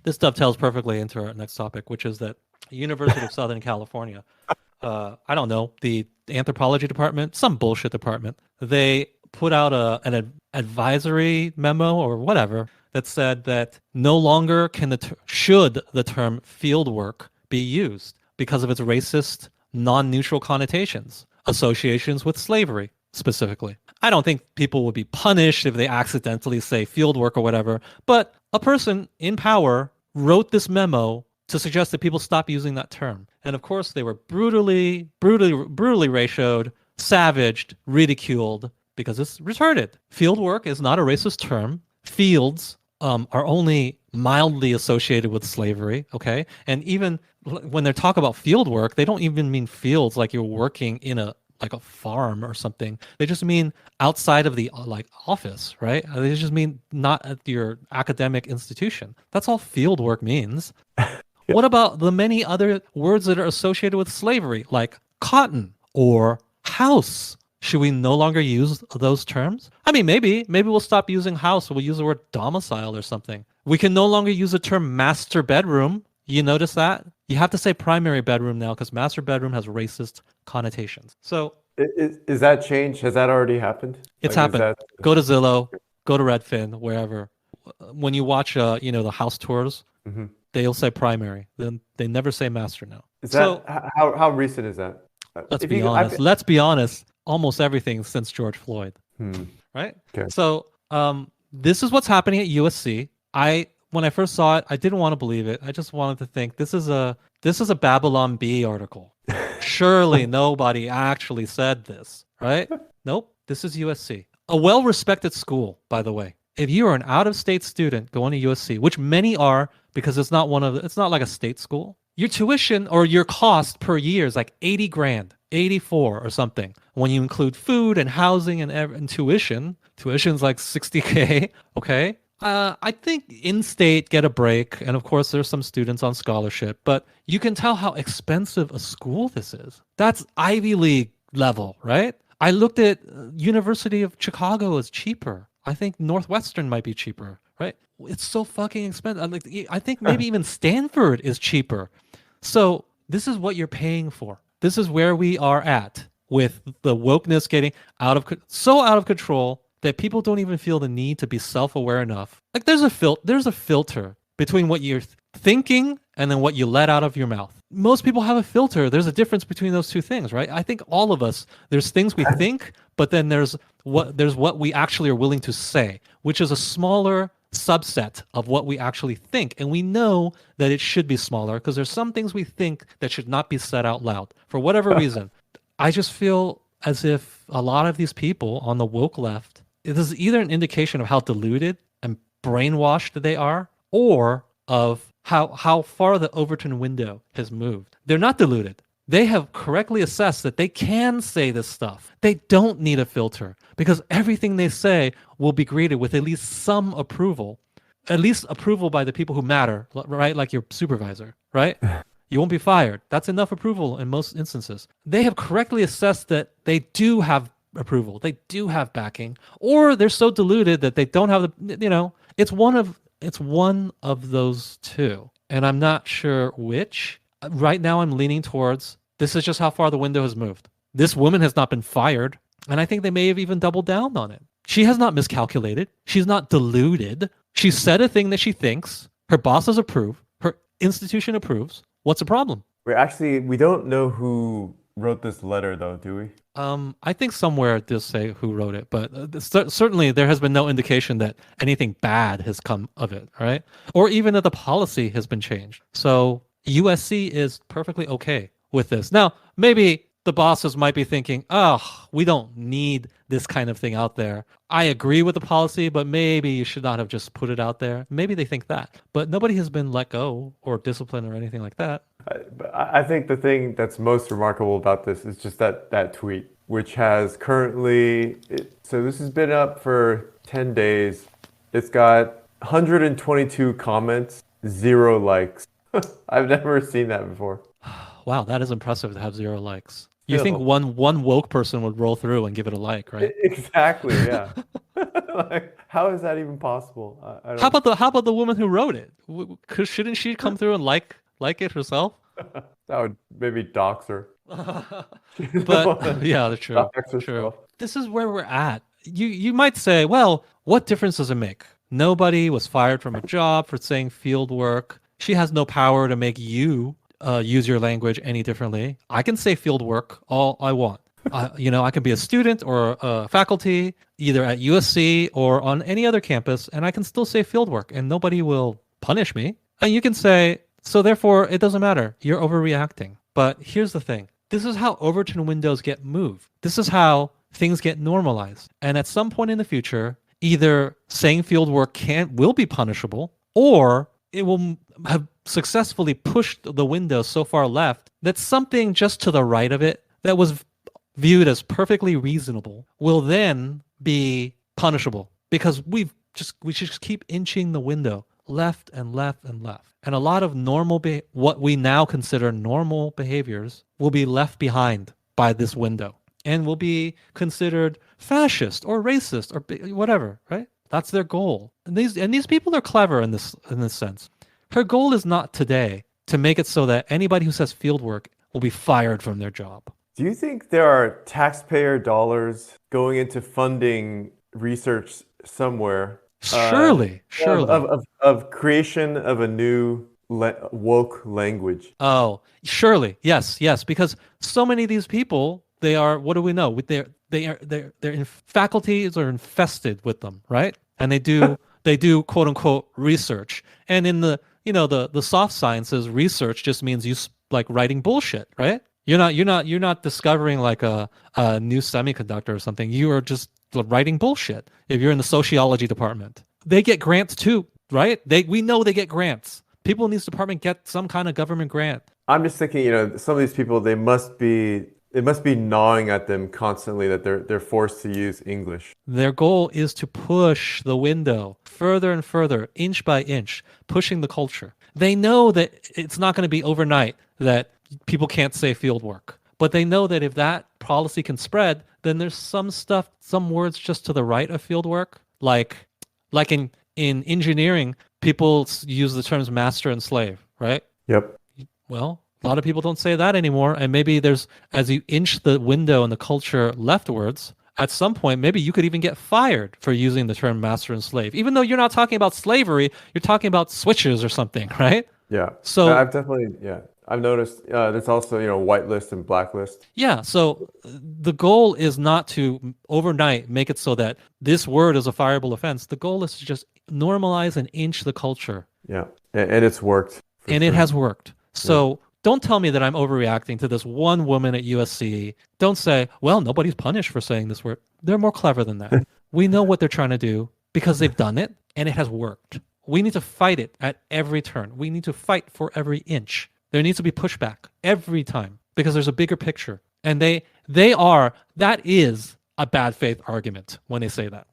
this dovetails perfectly into our next topic, which is that University of Southern California, I don't know, the anthropology department, some bullshit department, they put out an advisory memo or whatever that said that no longer should the term field work be used because of its racist, non-neutral connotations, associations with slavery specifically. I don't think people would be punished if they accidentally say field work or whatever, but a person in power wrote this memo to suggest that people stop using that term. And of course, they were brutally ratioed, savaged, ridiculed because it's retarded. Field work is not a racist term. Fields are only mildly associated with slavery, okay? And even when they talk about field work, they don't even mean fields like you're working in a farm or something. They just mean outside of the office, right? They just mean not at your academic institution. That's all field work means. Yeah. What about the many other words that are associated with slavery, like cotton or house? Should we no longer use those terms? I mean, maybe we'll stop using house. We'll use the word domicile or something. We can no longer use the term master bedroom. You notice that? You have to say primary bedroom now because master bedroom has racist connotations. So Is that change? Has that already happened? it's Like, is happened. that Go to Zillow, go to Redfin, wherever. When you watch, the house tours, Mhm. they'll say primary. Then they never say master now. Is So that how recent is that? let's If be you, I, honest. Let's be honest. Almost everything since George Floyd, hmm, right? okay. So this is what's happening at USC. When I first saw it, I didn't want to believe it. I just wanted to think this is a Babylon Bee article. Surely nobody actually said this, right? Nope. This is USC, a well-respected school, by the way. If you are an out-of-state student going to USC, which many are, because it's not like a state school. Your tuition or your cost per year is like 80 grand, 84 or something. When you include food and housing and tuition's like 60K, okay? I think in-state get a break, and of course there's some students on scholarship, but you can tell how expensive a school this is. That's Ivy League level, right? I looked at University of Chicago as cheaper. I think Northwestern might be cheaper, right? It's so fucking expensive. I think maybe even Stanford is cheaper. So this is what you're paying for. This is where we are at with the wokeness getting so out of control that people don't even feel the need to be self-aware enough. Like there's a filter between what you're thinking and then what you let out of your mouth. Most people have a filter. There's a difference between those two things, right? I think all of us, there's things we think, but then there's what we actually are willing to say, which is a smaller subset of what we actually think. And we know that it should be smaller because there's some things we think that should not be said out loud for whatever reason. I just feel as if a lot of these people on the woke left, this is either an indication of how deluded and brainwashed they are, or of how far the Overton window has moved. They're not deluded. They have correctly assessed that they can say this stuff. They don't need a filter because everything they say will be greeted with at least some approval, at least approval by the people who matter, right? Like your supervisor, right? You won't be fired. That's enough approval in most instances. They have correctly assessed that they do have approval. They do have backing, or they're so deluded that they don't have it's one of those two. And I'm not sure which. Right now I'm leaning towards this is just how far the window has moved. This woman has not been fired, and I think they may have even doubled down on it. She has not miscalculated. She's not deluded. She said a thing that she thinks. Her bosses approve. Her institution approves. What's the problem? We don't know who wrote this letter, though, do we? I think somewhere it does say who wrote it, but certainly there has been no indication that anything bad has come of it, right? Or even that the policy has been changed. So USC is perfectly okay with this. Now, maybe the bosses might be thinking, oh, we don't need this kind of thing out there. I agree with the policy, but maybe you should not have just put it out there. Maybe they think that. But nobody has been let go or disciplined or anything like that. I think the thing that's most remarkable about this is just that tweet, which has so this has been up for 10 days. It's got 122 comments, 0 likes. I've never seen that before. Wow, that is impressive to have 0 likes. You Still. think one woke person would roll through and give it a like, right? Exactly, yeah. Like, how is that even possible? I How don't. about the woman who wrote it? Shouldn't she come through and like it herself? That would maybe dox her. She's the But one that yeah, true, dox true. herself. This is where we're at. You might say, well, what difference does it make? Nobody was fired from a job for saying field work. She has no power to make you use your language any differently. I can say field work all I want. I can be a student or a faculty, either at USC or on any other campus, and I can still say field work, and nobody will punish me. And you can say, so therefore, it doesn't matter. You're overreacting. But here's the thing. This is how Overton windows get moved. This is how things get normalized. And at some point in the future, either saying field work will be punishable, or it will have successfully pushed the window so far left that something just to the right of it that was viewed as perfectly reasonable will then be punishable because we should just keep inching the window left and left and left. And a lot of what we now consider normal behaviors will be left behind by this window and will be considered fascist or racist or whatever, right? That's their goal. And these people are clever in this sense. Her goal is not today to make it so that anybody who says field work will be fired from their job. Do you think there are taxpayer dollars going into funding research somewhere? Surely. Of creation of a new woke language. Oh, surely. Yes, because so many of these people, they are, what do we know? Faculties are infested with them, right? And they do quote unquote research. And in the soft sciences, research just means like writing bullshit, right? You're not discovering like a new semiconductor or something. You are just writing bullshit. If you're in the sociology department, they get grants too, right? We know they get grants. People in this department get some kind of government grant. I'm just thinking, some of these people, it must be gnawing at them constantly that they're forced to use English. Their goal is to push the window further and further, inch by inch, pushing the culture. They know that it's not going to be overnight that people can't say field work. But they know that if that policy can spread, then there's some words just to the right of field work. Like in engineering, people use the terms master and slave, right? Yep. Well, a lot of people don't say that anymore. And maybe as you inch the window and the culture leftwards, at some point, maybe you could even get fired for using the term master and slave. Even though you're not talking about slavery, you're talking about switches or something, right? Yeah. So I've noticed there's also, whitelist and blacklist. Yeah, so the goal is not to overnight make it so that this word is a fireable offense. The goal is to just normalize and inch the culture. Yeah, and it's worked. And it has worked. So don't tell me that I'm overreacting to this one woman at USC. Don't say, well, nobody's punished for saying this word. They're more clever than that. We know what they're trying to do because they've done it and it has worked. We need to fight it at every turn. We need to fight for every inch. There needs to be pushback every time because there's a bigger picture. And that is a bad faith argument when they say that.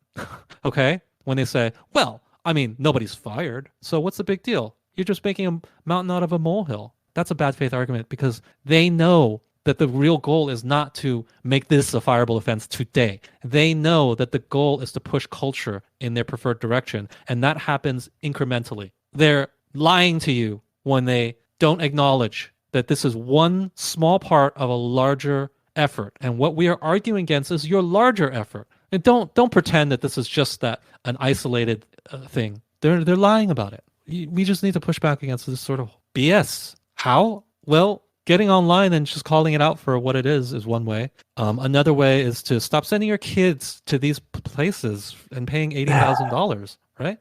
Okay? When they say, well, I mean, nobody's fired. So what's the big deal? You're just making a mountain out of a molehill. That's a bad faith argument because they know that the real goal is not to make this a fireable offense today. They know that the goal is to push culture in their preferred direction. And that happens incrementally. They're lying to you when they don't acknowledge that this is one small part of a larger effort. And what we are arguing against is your larger effort. And don't pretend that this is just an isolated thing. They're lying about it. We just need to push back against this sort of BS. How? Well, getting online and just calling it out for what it is one way. Another way is to stop sending your kids to these places and paying $80,000, right?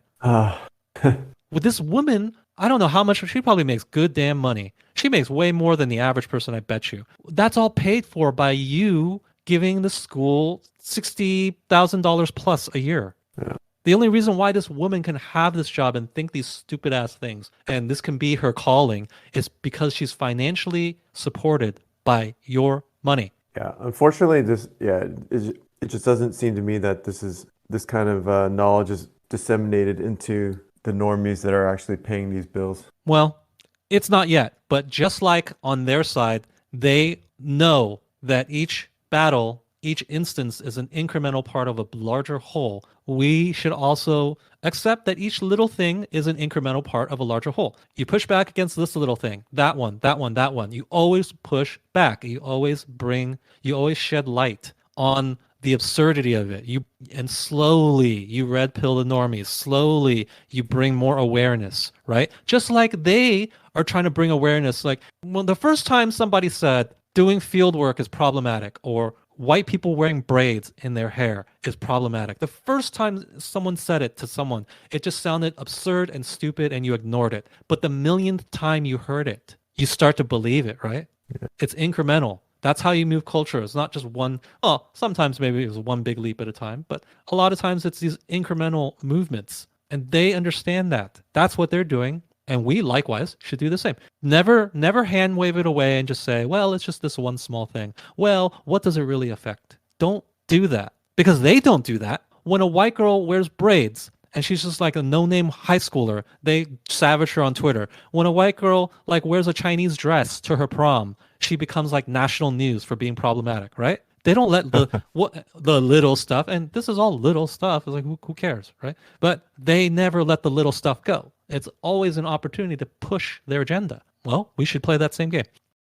With this woman, I don't know how much, she probably makes good damn money. She makes way more than the average person, I bet you. That's all paid for by you giving the school $60,000 plus a year. Yeah. The only reason why this woman can have this job and think these stupid ass things, and this can be her calling, is because she's financially supported by your money. Yeah, unfortunately, it just doesn't seem to me that this kind of knowledge is disseminated into the normies that are actually paying these bills. Well, it's not yet, but just like on their side, they know that each battle each instance is an incremental part of a larger whole, we should also accept that each little thing is an incremental part of a larger whole. You push back against this little thing, that one, that one, that one. You always push back. You always shed light on the absurdity of it. And slowly you red pill the normies. Slowly you bring more awareness, right? Just like they are trying to bring awareness. Like when the first time somebody said doing field work is problematic, or white people wearing braids in their hair is problematic. The first time someone said it to someone, it just sounded absurd and stupid and you ignored it. But the millionth time you heard it, you start to believe it, right? It's incremental. That's how you move culture. It's not just one, oh, sometimes maybe it was one big leap at a time, but a lot of times it's these incremental movements. And they understand that. That's what they're doing. And we likewise should do the same. Never hand wave it away and just say, well, it's just this one small thing. Well, what does it really affect? Don't do that. Because they don't do that. When a white girl wears braids and she's just like a no-name high schooler, they savage her on Twitter. When a white girl like wears a Chinese dress to her prom, she becomes like national news for being problematic, right? They don't let the little stuff, and this is all little stuff. It's like who cares, right? But they never let the little stuff go. It's always an opportunity to push their agenda. Well, we should play that same game.